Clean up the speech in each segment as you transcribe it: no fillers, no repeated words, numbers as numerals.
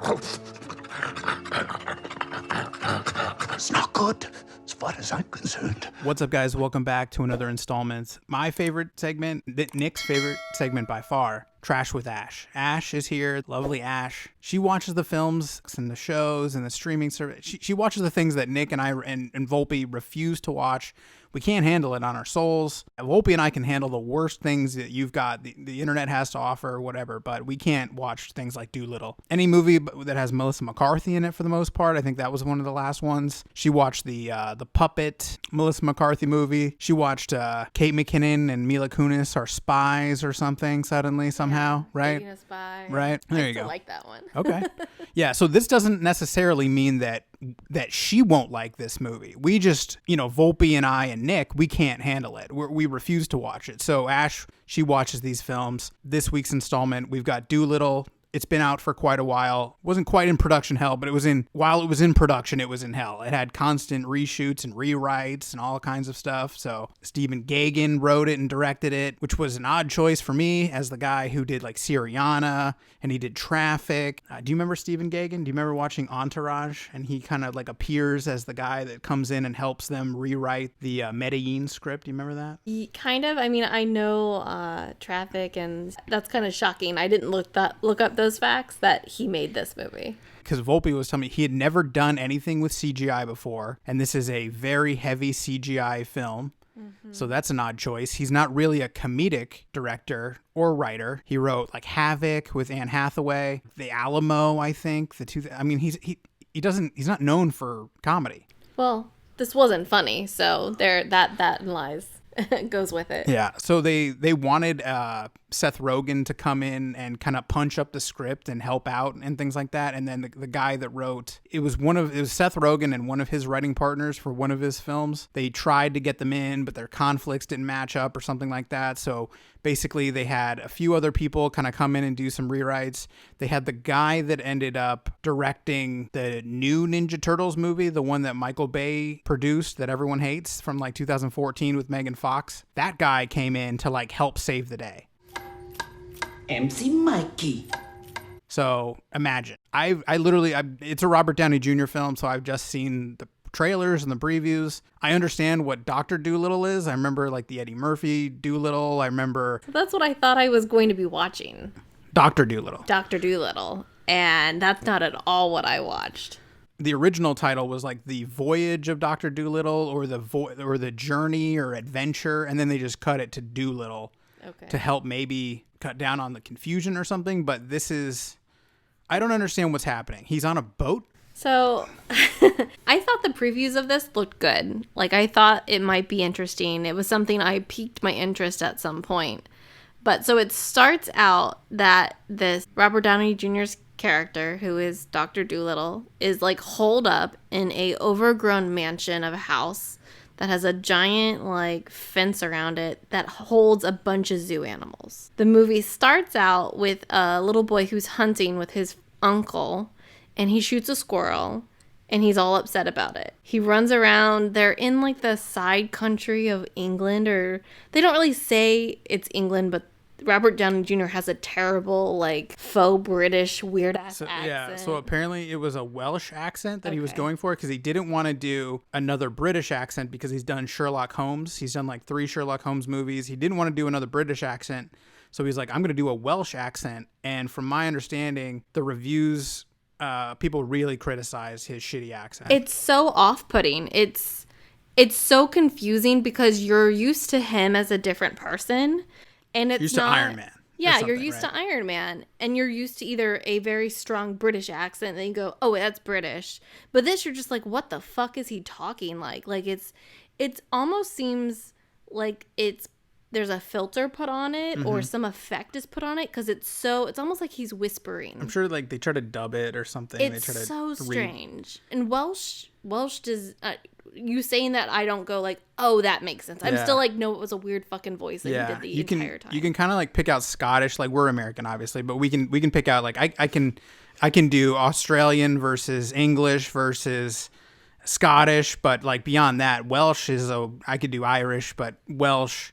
It's not good, as far as I'm concerned. What's up, guys? Welcome back to another installment. My favorite segment, Nick's favorite segment by far, Trash with Ash. Ash is here, lovely Ash. She watches the films and the shows and the streaming service. She watches the things that Nick and I and Volpe refuse to watch. We can't handle it on our souls. Volpe and I can handle the worst things that you've got, the internet has to offer or whatever, but we can't watch things like Dolittle. Any movie that has Melissa McCarthy in it for the most part, I think that was one of the last ones. She watched the Puppet Melissa McCarthy movie. She watched Kate McKinnon and Mila Kunis are spies or something suddenly, somehow, right? Being a spy. Right? There you go. I like that one. Okay. Yeah, so this doesn't necessarily mean that she won't like this movie. We just, Volpe and I and Nick, we can't handle it. We refuse to watch it. So Ash, she watches these films. This week's installment, we've got Dolittle. It's been out for quite a while. It wasn't quite in production hell, but while it was in production, it was in hell. It had constant reshoots and rewrites and all kinds of stuff. So Stephen Gaghan wrote it and directed it, which was an odd choice for me as the guy who did like Syriana and he did Traffic. Do you remember Stephen Gaghan? Do you remember watching Entourage? And he kind of like appears as the guy that comes in and helps them rewrite the Medellin script. Do you remember that? Kind of. I mean, I know Traffic, and that's kind of shocking. I didn't look up those facts that he made this movie. Because Volpe was telling me he had never done anything with CGI before, and this is a very heavy CGI film. Mm-hmm. So that's an odd choice. He's not really a comedic director or writer. He wrote like Havoc with Anne Hathaway, The Alamo, I think. He's not known for comedy. Well, this wasn't funny, so that lies goes with it. Yeah. So they wanted Seth Rogen to come in and kind of punch up the script and help out and things like that. And then the guy that wrote it was Seth Rogen and one of his writing partners for one of his films. They tried to get them in, but their conflicts didn't match up or something like that. So basically they had a few other people kind of come in and do some rewrites. They had the guy that ended up directing the new Ninja Turtles movie, the one that Michael Bay produced that everyone hates from like 2014 with Megan Fox. That guy came in to like help save the day. MC Mikey. So imagine, it's a Robert Downey Jr. film, so I've just seen the trailers and the previews. I understand what Dr. Dolittle is. I remember like the Eddie Murphy Dolittle. I remember. That's what I thought I was going to be watching. Dr. Dolittle. Dr. Dolittle. And that's not at all what I watched. The original title was like The Voyage of Dr. Dolittle or the Journey or Adventure, and then they just cut it to Dolittle to help maybe cut down on the confusion or something. But I don't understand what's happening. He's on a boat. So I thought the previews of this looked good. Like, I thought it might be interesting. It was something I piqued my interest at some point. But so it starts out that this Robert Downey Jr.'s character, who is Dr. Dolittle, is like holed up in a overgrown mansion of a house that has a giant like fence around it that holds a bunch of zoo animals. The movie starts out with a little boy who's hunting with his uncle, and he shoots a squirrel, and he's all upset about it. He runs around. They're in like the side country of England, or they don't really say it's England, but Robert Downey Jr. has a terrible, like, faux British weird-ass accent. Yeah, so apparently it was a Welsh accent that he was going for because he didn't want to do another British accent because he's done Sherlock Holmes. He's done, like, 3 Sherlock Holmes movies. He didn't want to do another British accent, so he's like, I'm going to do a Welsh accent. And from my understanding, the reviews, people really criticized his shitty accent. It's so off-putting. It's so confusing because you're used to him as a different person. And it's used not, to Iron Man. Yeah, you're used to Iron Man. And you're used to either a very strong British accent, and then you go, oh, that's British. But this, you're just like, what the fuck is he talking like? Like, it's almost seems like there's a filter put on it or some effect is put on it because it's almost like he's whispering. I'm sure like they try to dub it or something. It's they try to so strange. And Welsh does, you saying that, I don't go like, oh, that makes sense. I'm still like, no, it was a weird fucking voice that he did the entire time. You can kind of like pick out Scottish, like we're American obviously, but we can pick out like I can do Australian versus English versus Scottish, but like beyond that, Welsh I could do Irish, but Welsh,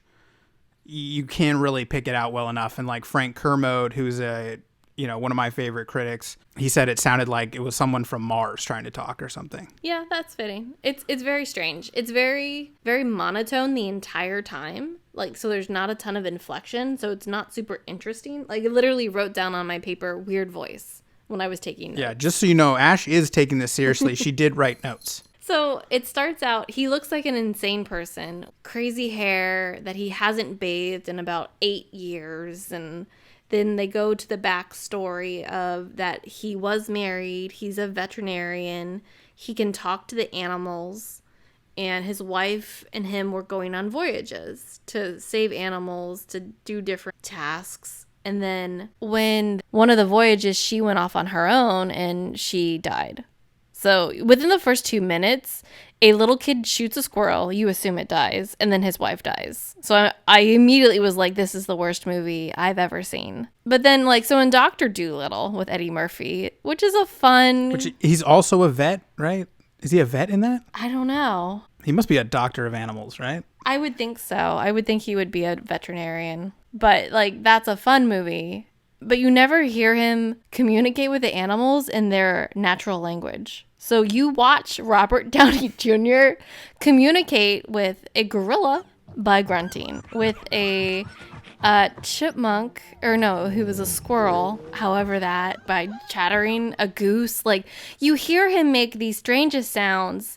you can't really pick it out well enough. And like Frank Kermode, who's a one of my favorite critics, he said it sounded like it was someone from Mars trying to talk or something. Yeah, that's fitting. It's very strange. It's very, very monotone the entire time. Like, so there's not a ton of inflection, so it's not super interesting. Like, I literally wrote down on my paper, weird voice, when I was taking notes. Yeah, just so you know, Ash is taking this seriously. She did write notes. So it starts out, he looks like an insane person. Crazy hair that he hasn't bathed in about 8 years. And then they go to the backstory of that he was married. He's a veterinarian. He can talk to the animals. And his wife and him were going on voyages to save animals, to do different tasks. And then when one of the voyages, she went off on her own and she died. So within the first 2 minutes, a little kid shoots a squirrel, you assume it dies, and then his wife dies. So I immediately was like, this is the worst movie I've ever seen. But then, so in Dr. Dolittle with Eddie Murphy, which is a fun... He's also a vet, right? Is he a vet in that? I don't know. He must be a doctor of animals, right? I would think so. I would think he would be a veterinarian. But, that's a fun movie. But you never hear him communicate with the animals in their natural language. So you watch Robert Downey Jr. communicate with a gorilla by grunting, with a chipmunk, who was a squirrel, however that, by chattering, a goose. You hear him make these strangest sounds.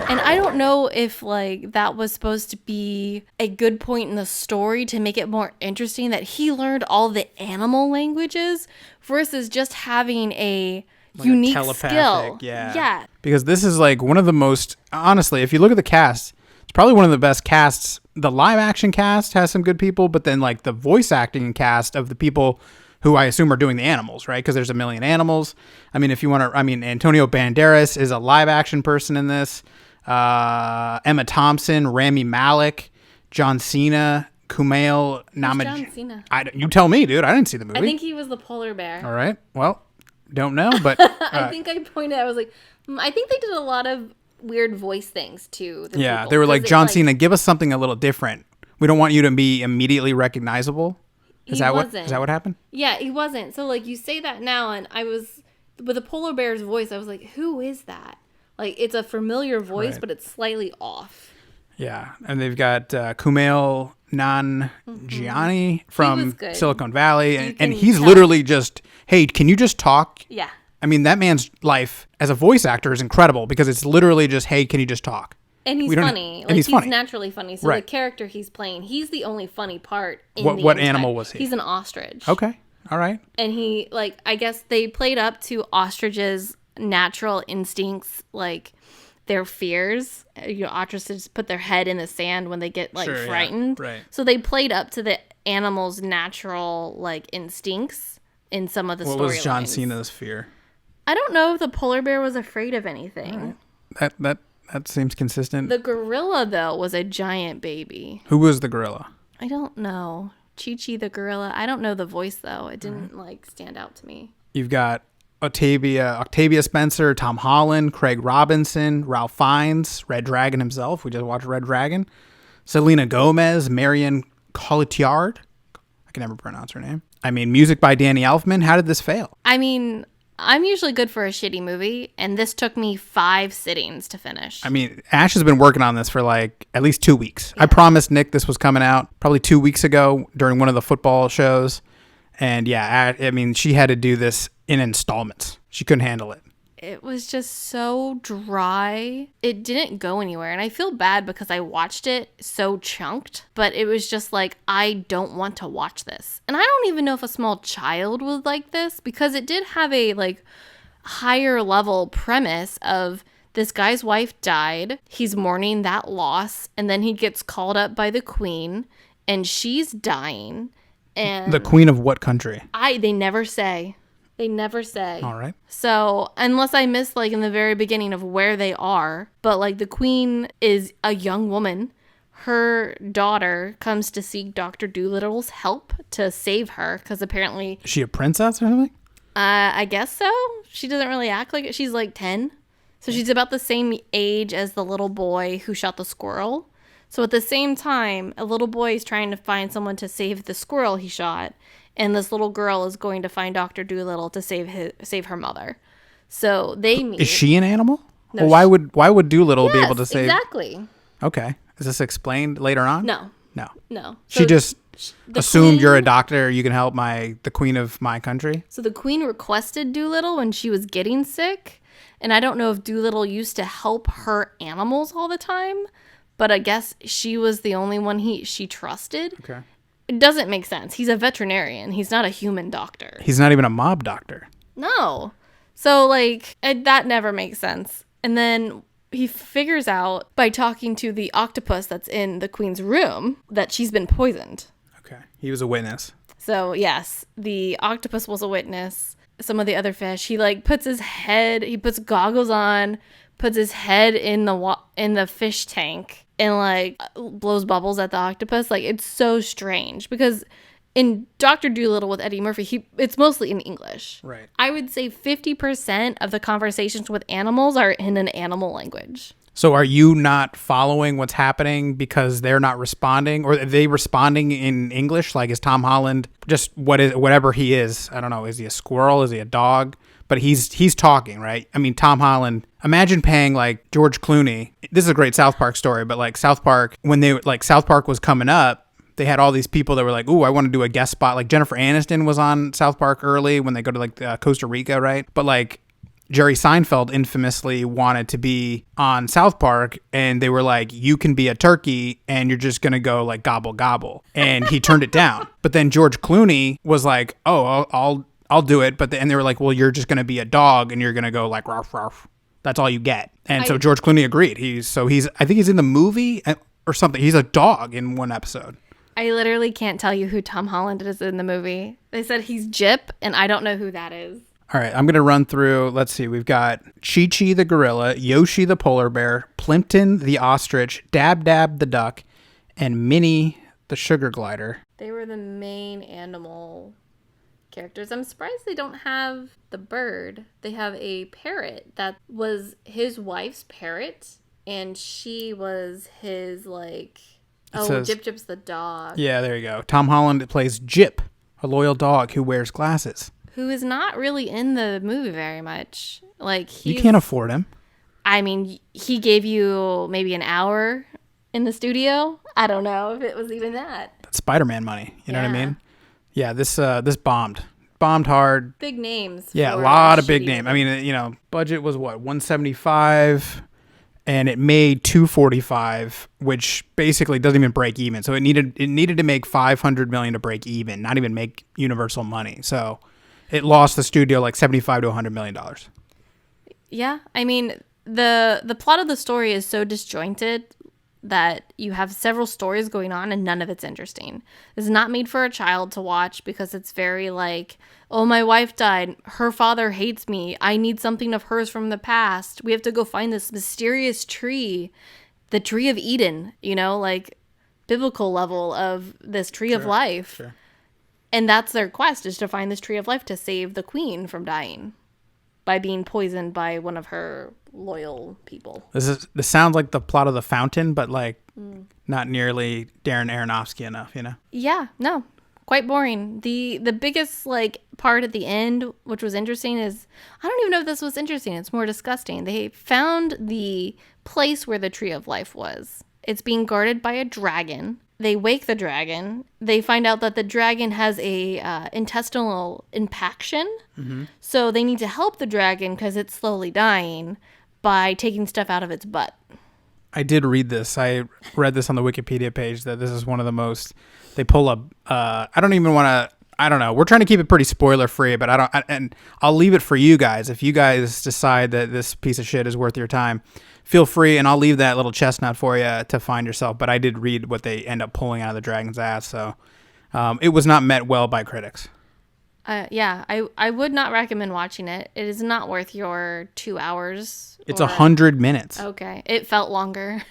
And I don't know if, that was supposed to be a good point in the story to make it more interesting that he learned all the animal languages versus just having a unique skill. Yeah. Because this is, one of the most, honestly, if you look at the cast, it's probably one of the best casts. The live action cast has some good people, but then, the voice acting cast of the people who I assume are doing the animals, right? Because there's a million animals. I mean, if you want to, Antonio Banderas is a live action person in this. Emma Thompson, Rami Malek, John Cena, Kumail Nanjiani. John Cena? You tell me, dude. I didn't see the movie. I think he was the polar bear. All right. Well, don't know, but I think I pointed. I was like, I think they did a lot of weird voice things too. Yeah, they were like, John Cena, give us something a little different. We don't want you to be immediately recognizable. Is that what happened? Yeah, he wasn't. So you say that now, and I was with a polar bear's voice. I was like, who is that? It's a familiar voice, but it's slightly off. Yeah, and they've got Kumail Nanjiani from Silicon Valley, and he's literally just, hey, can you just talk? Yeah. I mean, that man's life as a voice actor is incredible because it's literally just, hey, can you just talk? And he's funny. And he's funny. Naturally funny. So the character he's playing, he's the only funny part in what animal was he? He's an ostrich. Okay. All right. And he, I guess they played up to ostriches' natural instincts, their fears. Ostriches put their head in the sand when they get frightened. Yeah. Right. So they played up to the animals' natural instincts in some of the storylines. What was John Cena's fear? I don't know if the polar bear was afraid of anything. Right. That seems consistent. The gorilla, though, was a giant baby. Who was the gorilla? I don't know. Chi-Chi the gorilla. I don't know the voice, though. It didn't stand out to me. You've got Octavia Spencer, Tom Holland, Craig Robinson, Ralph Fiennes, Red Dragon himself. We just watched Red Dragon. Selena Gomez, Marion Cotillard. I can never pronounce her name. Music by Danny Elfman. How did this fail? I'm usually good for a shitty movie, and this took me 5 sittings to finish. Ash has been working on this for at least 2 weeks. Yeah. I promised Nick this was coming out probably 2 weeks ago during one of the football shows. And yeah, she had to do this in installments. She couldn't handle it. It was just so dry. It didn't go anywhere. And I feel bad because I watched it so chunked. But it was just I don't want to watch this. And I don't even know if a small child would like this. Because it did have a higher level premise of this guy's wife died. He's mourning that loss. And then he gets called up by the queen. And she's dying. And the queen of what country? They never say. They never say. All right. So, unless I missed, in the very beginning of where they are, but, the queen is a young woman. Her daughter comes to seek Dr. Dolittle's help to save her, because apparently... Is she a princess or something? I guess so. She doesn't really act like it. She's, 10. So, she's about the same age as the little boy who shot the squirrel. So at the same time, a little boy is trying to find someone to save the squirrel he shot, and this little girl is going to find Dr. Dolittle to save her mother. So they meet. Is she an animal? No, well, why would Dolittle be able to save? Exactly. Okay. Is this explained later on? No. She So just assumed queen- you're a doctor. You can help the queen of my country. So the queen requested Dolittle when she was getting sick. And I don't know if Dolittle used to help her animals all the time, but I guess she was the only one she trusted. Okay. It doesn't make sense. He's a veterinarian. He's not a human doctor. He's not even a mob doctor. No. So, that never makes sense. And then he figures out by talking to the octopus that's in the queen's room that she's been poisoned. Okay. He was a witness. So, yes, the octopus was a witness. Some of the other fish, he puts goggles on, puts his head in the fish tank and blows bubbles at the octopus. It's so strange because in Dr. Dolittle with Eddie Murphy, it's mostly in English. Right. I would say 50% of the conversations with animals are in an animal language. So are you not following what's happening because they're not responding, or are they responding in English? Is Tom Holland just whatever he is? I don't know. Is he a squirrel? Is he a dog? But he's talking, right? I mean, Tom Holland. Imagine paying George Clooney. This is a great South Park story, but South Park, when South Park was coming up, they had all these people that were ooh, I want to do a guest spot. Jennifer Aniston was on South Park early when they go to Costa Rica, right? But Jerry Seinfeld infamously wanted to be on South Park, and they were you can be a turkey and you're just going to go gobble gobble. And he turned it down. But then George Clooney was oh, I'll do it. And they were well, you're just going to be a dog and you're going to go ruff, ruff. That's all you get. And so George Clooney agreed. I think he's in the movie or something. He's a dog in one episode. I literally can't tell you who Tom Holland is in the movie. They said he's Jip, and I don't know who that is. All right, I'm going to run through. Let's see. We've got Chi-Chi the gorilla, Yoshi the polar bear, Plimpton the ostrich, Dab Dab the duck, and Minnie the sugar glider. They were the main animal characters. I'm surprised they don't have the bird. They have a parrot that was his wife's parrot, and she was his Jip Jip's the dog. Yeah, there you go. Tom Holland plays Jip, a loyal dog who wears glasses. Who is not really in the movie very much. You can't afford him. I mean, he gave you maybe an hour in the studio. I don't know if it was even that. That's Spider-Man money. You know what I mean? Yeah, this bombed. Bombed hard. Big names. Yeah, a lot of big names. I mean, budget was what, 175, and it made 245, which basically doesn't even break even. So it needed to make 500 million to break even, not even make Universal money. So it lost the studio $75 to $100 million. Yeah, I mean, the plot of the story is so disjointed that you have several stories going on and none of it's interesting. It's not made for a child to watch because it's very oh, my wife died. Her father hates me. I need something of hers from the past. We have to go find this mysterious tree, the tree of Eden, biblical level of this tree of life. Sure. And that's their quest, is to find this tree of life to save the queen from dying by being poisoned by one of her loyal people. This sounds like the plot of The Fountain, but not nearly Darren Aronofsky enough, Yeah, no, quite boring. The biggest part at the end, which was interesting, is I don't even know if this was interesting. It's more disgusting. They found the place where the tree of life was. It's being guarded by a dragon. They wake the dragon. They find out that the dragon has a intestinal impaction. Mm-hmm. So they need to help the dragon because it's slowly dying by taking stuff out of its butt. I did read this. I read this on the Wikipedia page that this is one of the most, they pull up, I don't even want to, I don't know. We're trying to keep it pretty spoiler free, but and I'll leave it for you guys. If you guys decide that this piece of shit is worth your time, feel free, and I'll leave that little chestnut for you to find yourself. But I did read what they end up pulling out of the dragon's ass, so it was not met well by critics. Yeah, I would not recommend watching it. It is not worth your 2 hours. It's 100 minutes. Okay, it felt longer.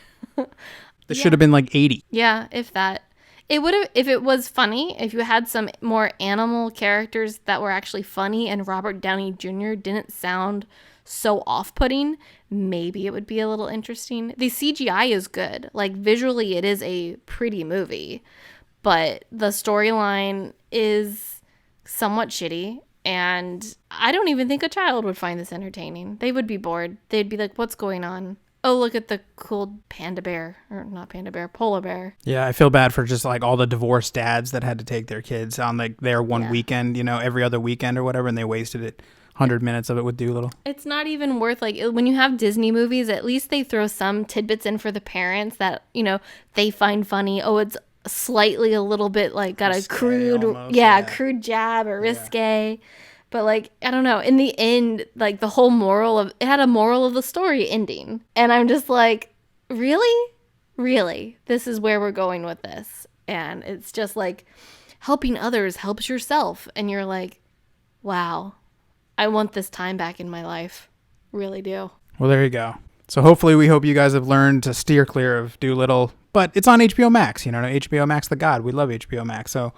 This should have been 80. Yeah, if that. It would have, if it was funny, if you had some more animal characters that were actually funny and Robert Downey Jr. didn't sound so off-putting, maybe it would be a little interesting. The CGI is good. Like, visually, it is a pretty movie. But the storyline is somewhat shitty. And I don't even think a child would find this entertaining. They would be bored. They'd be like, what's going on? Oh, look at the cool panda bear. Or not panda bear, polar bear. Yeah, I feel bad for just like all the divorced dads that had to take their kids on like their one weekend, you know, every other weekend or whatever, and they wasted it. 100 minutes of it with Dolittle. It's not even worth, like, when you have Disney movies, at least they throw some tidbits in for the parents that, you know, they find funny. Oh, it's slightly a little bit like got risque, a crude almost, crude jab or risque, but like, I don't know, in the end, like, the whole moral of it had a moral of the story ending, and I'm just like, really this is where we're going with this? And it's just like, helping others helps yourself, and you're like, wow, I want this time back in my life, really do. Well, there you go. So hopefully we hope you guys have learned to steer clear of Dolittle. But it's on HBO Max, you know, HBO Max the God. We love HBO Max. So,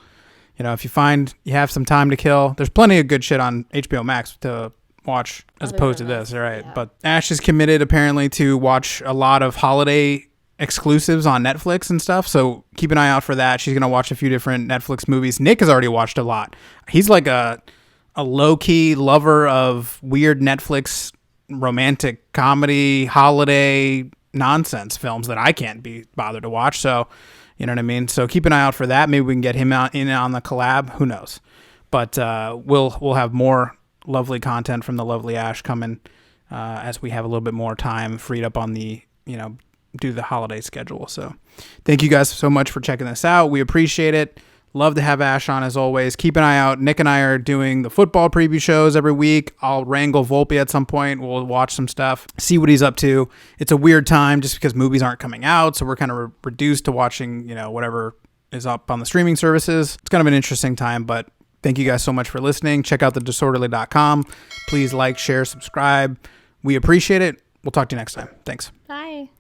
you know, if you find you have some time to kill, there's plenty of good shit on HBO Max to watch as opposed to this, right? Yeah. But Ash is committed apparently to watch a lot of holiday exclusives on Netflix and stuff. So keep an eye out for that. She's going to watch a few different Netflix movies. Nick has already watched a lot. He's like a low-key lover of weird Netflix romantic comedy, holiday nonsense films that I can't be bothered to watch. So, you know what I mean? So keep an eye out for that. Maybe we can get him out in on the collab. Who knows? But we'll have more lovely content from the lovely Ash coming as we have a little bit more time freed up on the, you know, do the holiday schedule. So thank you guys so much for checking this out. We appreciate it. Love to have Ash on as always. Keep an eye out. Nick and I are doing the football preview shows every week. I'll wrangle Volpe at some point. We'll watch some stuff, see what he's up to. It's a weird time just because movies aren't coming out, so we're kind of reduced to watching, you know, whatever is up on the streaming services. It's kind of an interesting time, but thank you guys so much for listening. Check out thedisorderly.com. Please like, share, subscribe. We appreciate it. We'll talk to you next time. Thanks. Bye.